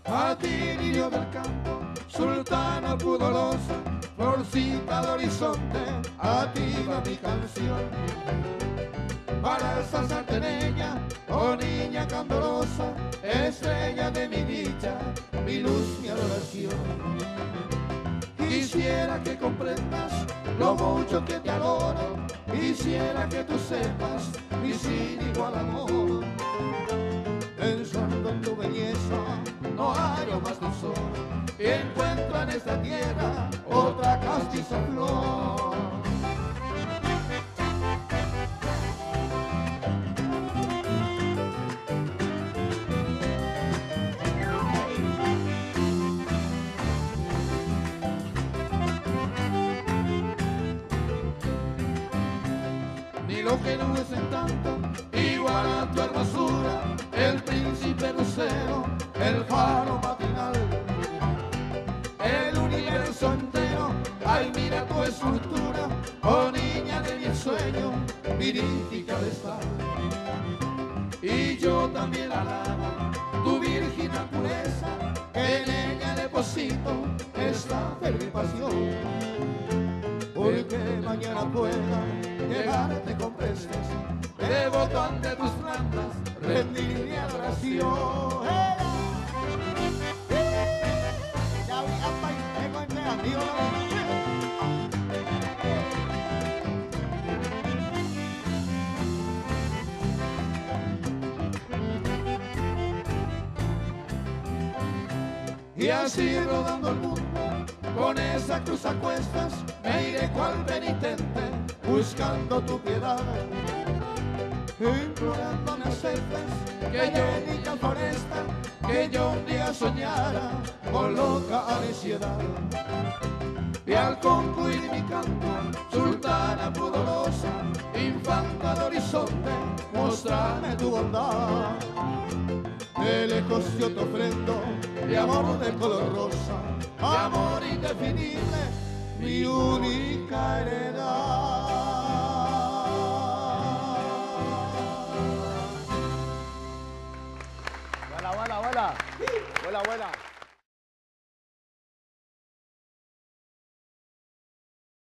A ti, lirio del campo, sultana pudorosa, florcita del horizonte, a ti va mi canción. Para esa sarteneña, oh niña candorosa, estrella de mi dicha, mi luz, mi adoración. Quisiera que comprendas lo mucho que te adoro, quisiera que tú sepas mi sin igual amor. Pensando en tu belleza, no hallo más tesoro, y encuentro en esta tierra otra castiza flor. Ni lo que no es en tanto, igual a tu hermosura, el príncipe lucero, el faro matinal, el universo entero. Ay, mira tu escultura, oh niña de mi sueño, virífica de estar. Y yo también alabo tu virginal pureza, que en ella deposito esta feliz pasión. Porque mañana pueda llegarte con prestes, devoto ante tus plantas, rendir mi adoración. Ya vi a país, tengo entre amigos. Y así rodando el mundo, con esa cruz a cuestas, me iré cual penitente, buscando tu piedad, implorando me aceptes, que yo diga floresta, que yo un día soñara con loca ansiedad. Y al concluir mi canto, sultana pudorosa, infanta del horizonte, mostrame tu bondad. De lejos yo te ofrendo mi amor de color rosa, amor indefinible, mi única heredad. Buena, buena, buena. Buena, buena.